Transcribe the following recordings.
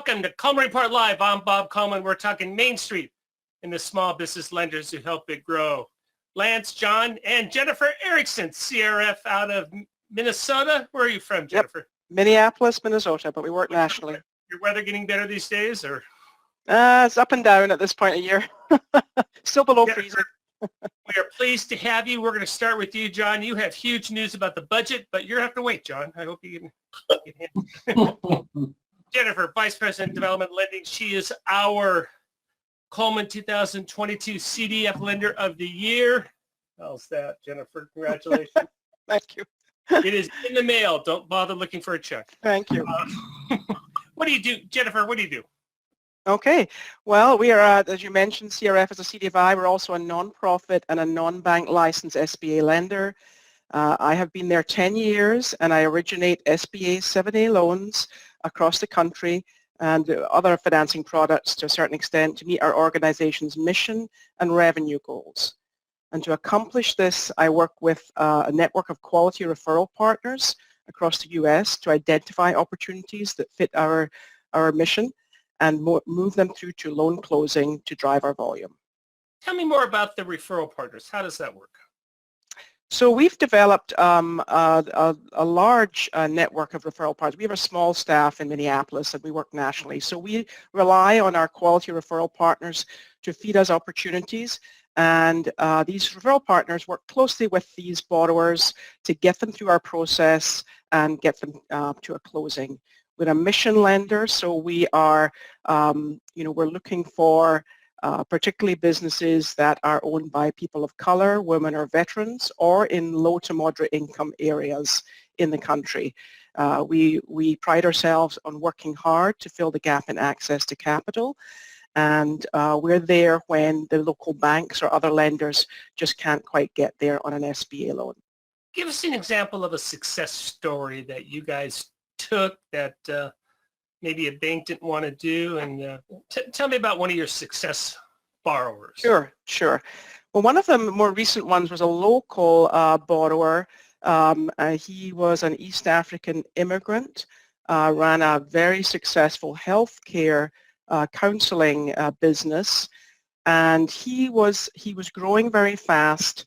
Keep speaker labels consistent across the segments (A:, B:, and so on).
A: Welcome to Coleman Report Live. I'm Bob Coleman. We're talking Main Street and the small business lenders who help it grow. Lance, John, and Jennifer Ericson, CRF out of Minnesota. Where are you from, Jennifer?
B: Yep. Minneapolis, Minnesota, but we work nationally.
A: Your weather getting better these days, or?
B: It's up and down at this point of year. Still below freezing.
A: We are pleased to have you. We're going to start with you, John. You have huge news about the budget, but you're going to have to wait, John. I hope you can. Jennifer, Vice President, Development Lending. She is our Coleman 2022 CDF Lender of the Year. How's that, Jennifer? Congratulations.
B: Thank you.
A: It is in the mail. Don't bother looking for a check.
B: Thank you.
A: What do you do, Jennifer? What do you do?
B: Okay. Well, we are, as you mentioned, CRF is a CDFI. We're also a non-profit and a non-bank licensed SBA lender. I have been there 10 years, and I originate SBA 7A loans across the country and other financing products to a certain extent to meet our organization's mission and revenue goals. And to accomplish this, I work with a network of quality referral partners across the U.S. to identify opportunities that fit our mission and move them through to loan closing to drive our volume.
A: Tell me more about the referral partners. How does that work?
B: So we've developed a large network of referral partners. We have a small staff in Minneapolis and we work nationally. So we rely on our quality referral partners to feed us opportunities. And these referral partners work closely with these borrowers to get them through our process and get them to a closing. We're a mission lender, so we are, we're looking for particularly businesses that are owned by people of color, women or veterans, or in low to moderate income areas in the country. We pride ourselves on working hard to fill the gap in access to capital, and we're there when the local banks or other lenders just can't quite get there on an SBA loan.
A: Give us an example of a success story that you guys took that maybe a bank didn't want to do, and tell me about one of your success borrowers.
B: Sure. Well, one of the more recent ones was a local borrower. He was an East African immigrant, ran a very successful healthcare counseling business, and he was growing very fast.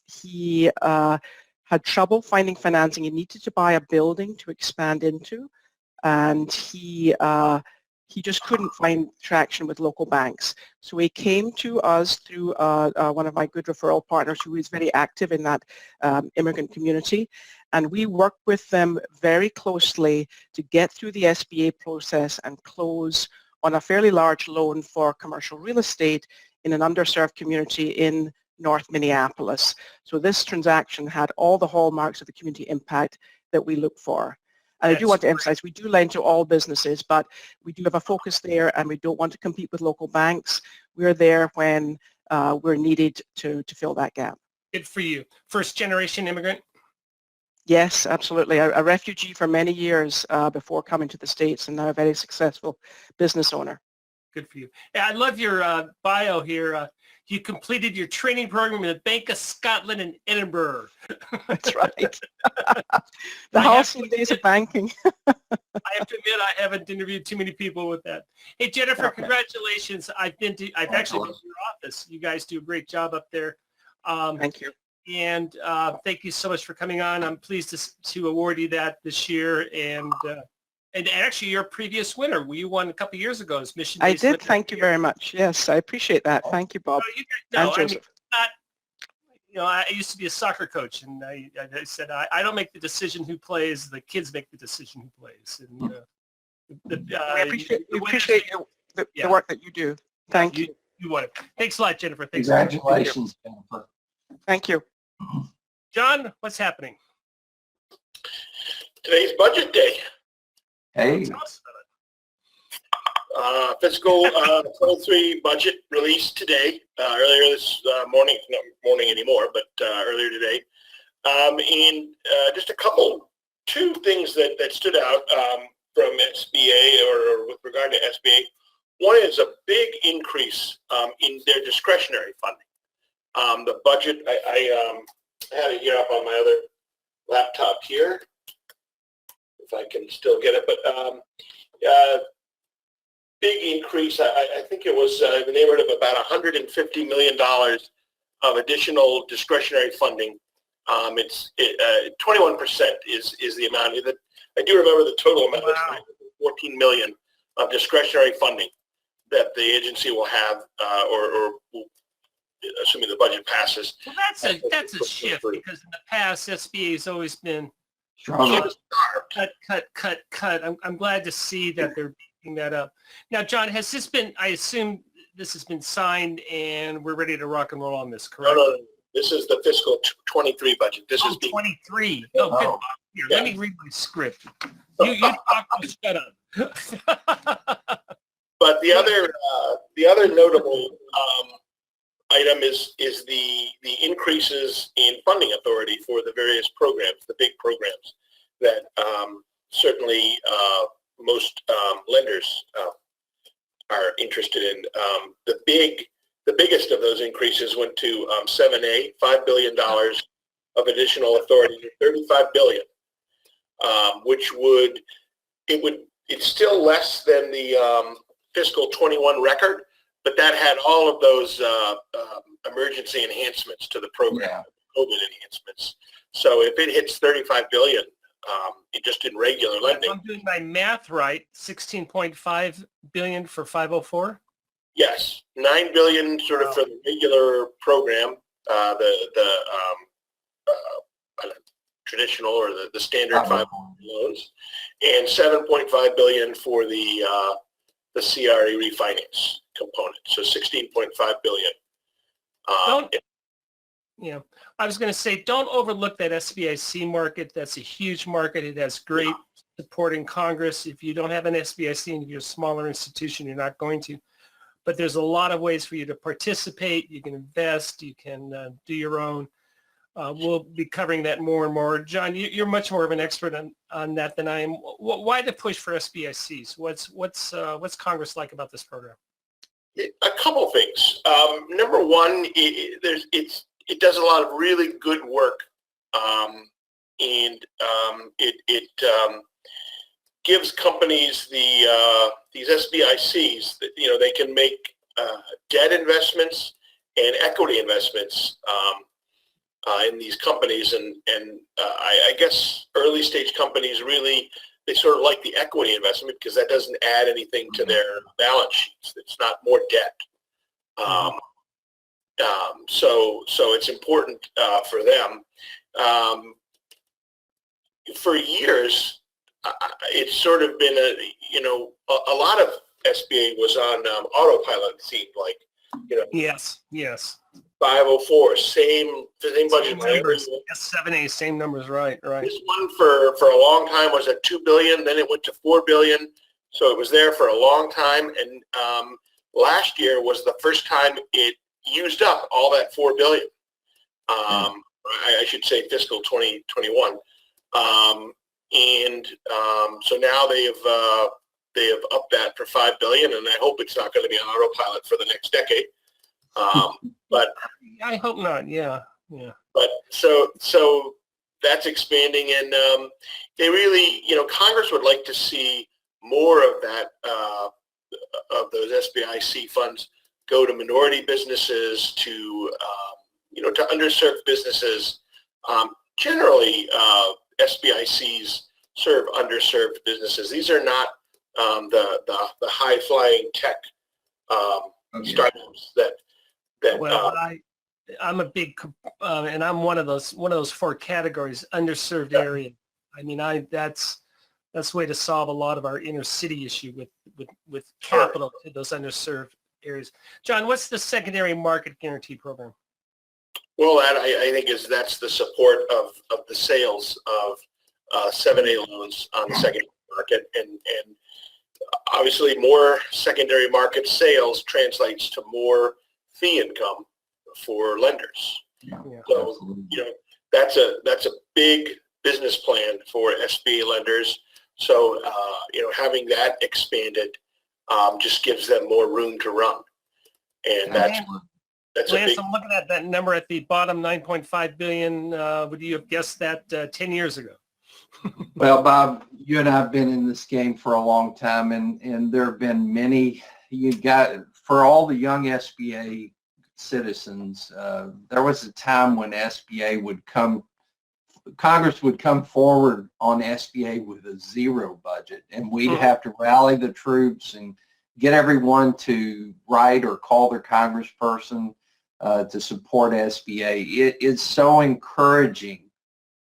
B: He had trouble finding financing. He needed to buy a building to expand into, and he just couldn't find traction with local banks. So he came to us through one of my good referral partners who is very active in that immigrant community, and we worked with them very closely to get through the SBA process and close on a fairly large loan for commercial real estate in an underserved community in North Minneapolis. So this transaction had all the hallmarks of the community impact that we look for. And I do want to emphasize, we do lend to all businesses, but we do have a focus there, and we don't want to compete with local banks. We're there when we're needed to fill that gap.
A: Good for you. First generation immigrant?
B: Yes, absolutely. A refugee for many years before coming to the States, and now a very successful business owner.
A: Good for you. Yeah, I love your bio here. You completed your training program in the Bank of Scotland in Edinburgh.
B: That's right. The halcyon days of banking.
A: I have to admit, I haven't interviewed too many people with that. Hey, Jennifer, okay. Congratulations. I've actually been to your office. You guys do a great job up there.
B: Thank you.
A: And thank you so much for coming on. I'm pleased to award you that this year. And actually, your previous winner, you won a couple of years ago as Mission.
B: I did. Thank you very much. Yes, I appreciate that. Thank you, Bob.
A: No, I mean, I used to be a soccer coach, and I said I don't make the decision who plays. The kids make the decision who plays. And
B: I appreciate the work that you do. Thank you.
A: You won it. Thanks a lot, Jennifer. Thanks.
C: Congratulations, Jennifer.
B: Thank you.
A: John, what's happening?
D: Today's budget day.
C: Hey.
D: Fiscal 23 budget released today, earlier this morning, not morning anymore, but earlier today. And just two things that stood out from SBA or with regard to SBA. One is a big increase in their discretionary funding. The budget, I had it here up on my other laptop here, if I can still get it, but big increase. I think it was in the neighborhood of about $150 million of additional discretionary funding. 21% is the amount. I do remember the total amount was $14 million of discretionary funding that the agency will have, or will, assuming the budget passes.
A: Well, that's a shift, because in the past, SBA has always been
C: Struggle.
A: cut. I'm glad to see that they're beating that up. Now, John, has this been, I assume this has been signed and we're ready to rock and roll on this, correct?
D: No. This is the fiscal 23 budget. This is
A: 23. Oh, good. Here,
D: Yeah.
A: let me read my script. You talk, shut up.
D: But the other notable item is the increases in funding authority for the various programs, the big programs that certainly most lenders are interested in. The biggest of those increases went to 7A, $5 billion of additional authority, $35 billion, which it's still less than the fiscal 21 record, but that had all of those emergency enhancements to the program, COVID enhancements. So if it hits 35 billion, just in regular lending.
A: I'm doing my math right, 16.5 billion for 504?
D: Yes, 9 billion sort of for the regular program, the traditional or the standard 5 loans, and 7.5 billion for the CRE refinance component. So 16.5 billion.
A: I was going to say, don't overlook that SBIC market. That's a huge market. It has great support in Congress. If you don't have an SBIC and you're a smaller institution, you're not going to. But there's a lot of ways for you to participate. You can invest. You can do your own. We'll be covering that more and more. John, you're much more of an expert on that than I am. Why the push for SBICs? What's Congress like about this program?
D: A couple things. Number one, it does a lot of really good work, and it gives companies these SBICs that they can make debt investments and equity investments in these companies, and I guess early stage companies really, they sort of like the equity investment because that doesn't add anything to their balance sheets. It's not more debt. So it's important for them. For years, it's sort of been a lot of SBA was on autopilot. It seemed like
A: Yes.
D: 504, same budget.
A: Numbers. S7A, same numbers, right.
D: This one for a long time was at $2 billion, then it went to $4 billion, so it was there for a long time. And last year was the first time it used up all that $4 billion. I should say fiscal 2021, and so now they have upped that for $5 billion, and I hope it's not going to be on autopilot for the next decade. But
A: I hope not. Yeah.
D: But so that's expanding, and they really, Congress would like to see more of that, of those SBIC funds go to minority businesses, to to underserved businesses. Generally, SBICs serve underserved businesses. These are not the high flying tech startups that.
A: Well, I'm a big, and I'm one of those four categories: underserved area. I mean, that's the way to solve a lot of our inner city issue with capital to those underserved areas. John, what's the secondary market guarantee program?
D: Well, that I think that's the support of the sales of 7A loans on the secondary market, and obviously more secondary market sales translates to more fee income for lenders. So that's a big business plan for SBA lenders. So having that expanded just gives them more room to run, and that's
A: Lance, I'm looking at that number at the bottom, 9.5 billion. Would you have guessed that 10 years ago?
C: Well, Bob, you and I have been in this game for a long time, and there have been many. For all the young SBA citizens, there was a time when Congress would come forward on SBA with a zero budget, and we'd have to rally the troops and get everyone to write or call their congressperson to support SBA. It is so encouraging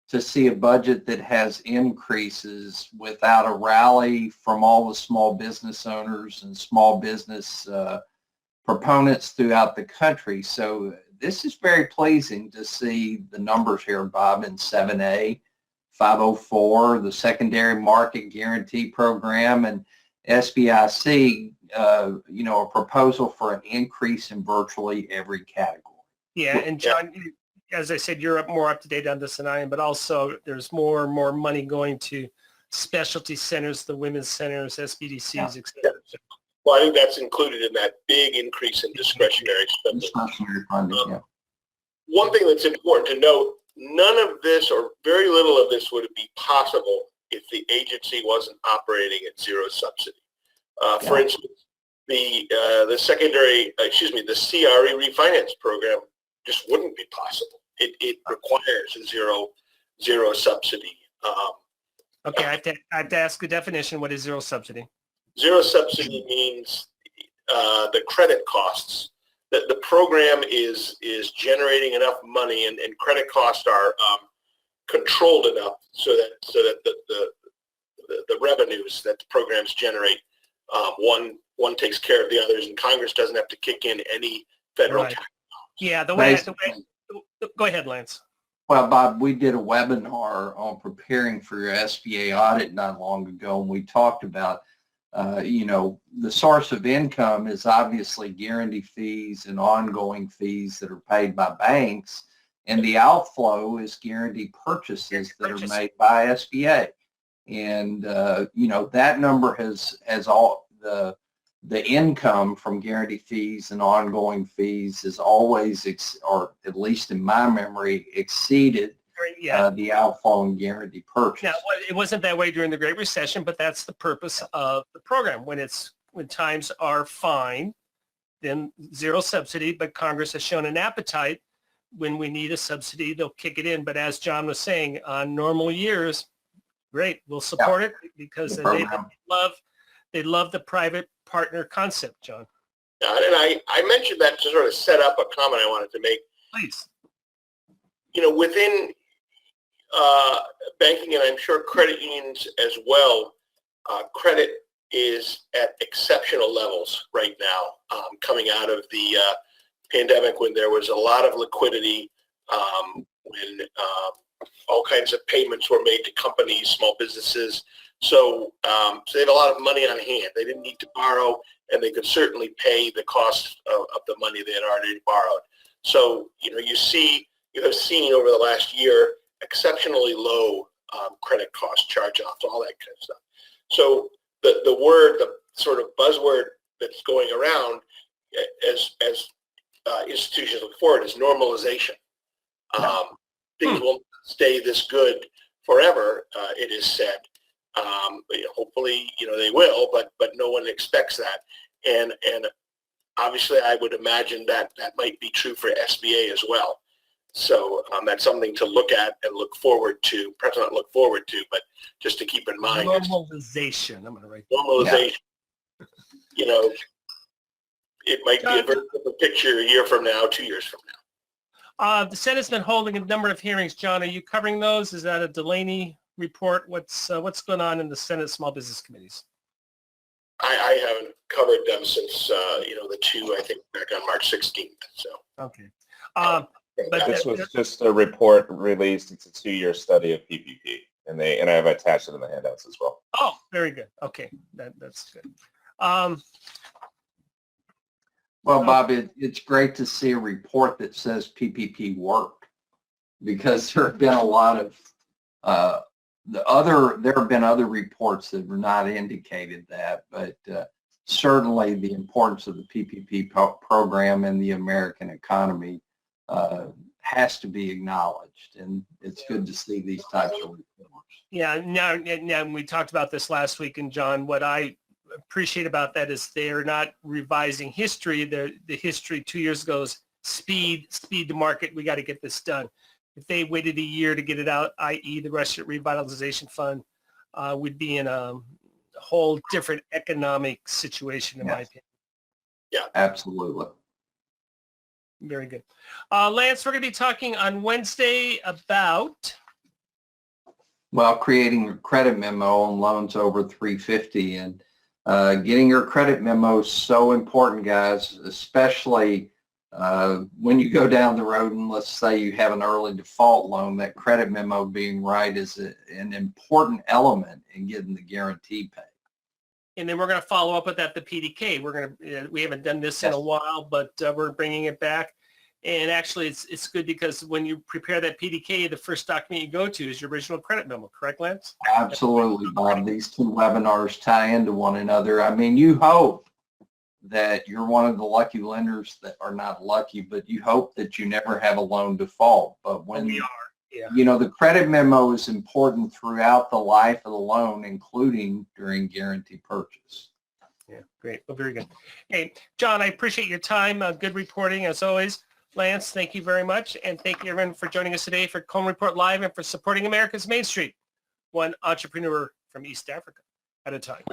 C: to see a budget that has increases without a rally from all the small business owners and small business proponents throughout the country. So this is very pleasing to see the numbers here, Bob, in 7A, 504, the Secondary Market Guarantee Program, and SBIC, a proposal for an increase in virtually every category.
A: Yeah, and John, as I said, you're more up to date on this than I am, but also there's more and more money going to specialty centers, the women's centers, SBDCs, et cetera.
D: Well, I think that's included in that big increase in discretionary spending.
C: Discretionary funding,
D: One thing that's important to note, none of this or very little of this would be possible if the agency wasn't operating at zero subsidy. For instance, the CRE refinance program just wouldn't be possible. It requires a zero subsidy.
A: Okay, I have to ask the definition. What is zero subsidy?
D: Zero subsidy means the credit costs. The program is generating enough money, and credit costs are controlled enough so that the revenues that the programs generate, one takes care of the others, and Congress doesn't have to kick in any federal tax.
A: Yeah, go ahead, Lance.
C: Well, Bob, we did a webinar on preparing for your SBA audit not long ago, and we talked about, the source of income is obviously guarantee fees and ongoing fees that are paid by banks, and the outflow is guarantee purchases that are made by SBA. And, that number has all the income from guarantee fees and ongoing fees is always, or at least in my memory, exceeded the outflow and guarantee purchase.
A: Now, it wasn't that way during the Great Recession, but that's the purpose of the program. When times are fine, then zero subsidy, but Congress has shown an appetite. When we need a subsidy, they'll kick it in. But as John was saying, on normal years, great, we'll support it because they love the private partner concept, John.
D: And I mentioned that to sort of set up a comment I wanted to make.
A: Please.
D: Within banking, and I'm sure credit unions as well, credit is at exceptional levels right now, coming out of the pandemic when there was a lot of liquidity, when all kinds of payments were made to companies, small businesses. So they had a lot of money on hand. They didn't need to borrow, and they could certainly pay the cost of the money they had already borrowed. So, you have seen over the last year exceptionally low credit cost charge-offs, all that kind of stuff. So the sort of buzzword that's going around as institutions look forward is normalization. Things won't stay this good forever, it is said. Hopefully, they will, but no one expects that. And obviously, I would imagine that might be true for SBA as well. So that's something to look at and look forward to. Perhaps not look forward to, but just to keep in mind.
A: Normalization. I'm going to write
D: normalization. Yeah. It might be a very different picture a year from now, 2 years from now.
A: The Senate's been holding a number of hearings. John, are you covering those? Is that a Delaney report? What's going on in the Senate Small Business Committees?
D: I haven't covered them since the two, I think, back on March 16th. So
A: okay.
E: But this was just a report released. It's a 2-year study of PPP, and I've attached it in the handouts as well.
A: Oh, very good. Okay, that's good.
C: Well, Bob, it's great to see a report that says PPP worked, because there have been a lot of there have been other reports that were not indicated that, but certainly the importance of the PPP program in the American economy has to be acknowledged, and it's good to see these types of reports.
A: Yeah, now we talked about this last week, and John, what I appreciate about that is they're not revising history. The history 2 years ago is speed to market. We got to get this done. If they waited a year to get it out, i.e. the Restaurant Revitalization Fund, we'd be in a whole different economic situation, in my opinion.
D: Yeah,
C: absolutely.
A: Very good. Lance, we're going to be talking on Wednesday about...
C: Well, creating a credit memo on loans over 350, and getting your credit memo is so important, guys, especially when you go down the road and let's say you have an early default loan. That credit memo being right is an important element in getting the guarantee paid.
A: And then we're going to follow up with that, the PDK. We haven't done this in a while, but we're bringing it back. And actually, it's good because when you prepare that PDK, the first document you go to is your original credit memo. Correct, Lance?
C: Absolutely, Bob. These two webinars tie into one another. I mean, you hope that you're one of the lucky lenders that are not lucky, but you hope that you never have a loan default. But when
A: we are, yeah.
C: You know, the credit memo is important throughout the life of the loan, including during guarantee purchase.
A: Yeah, great. Well, very good. Hey, John, I appreciate your time. Good reporting as always. Lance, thank you very much. And thank you everyone for joining us today for Coleman Report Live and for supporting America's Main Street, one entrepreneur from East Africa at a time.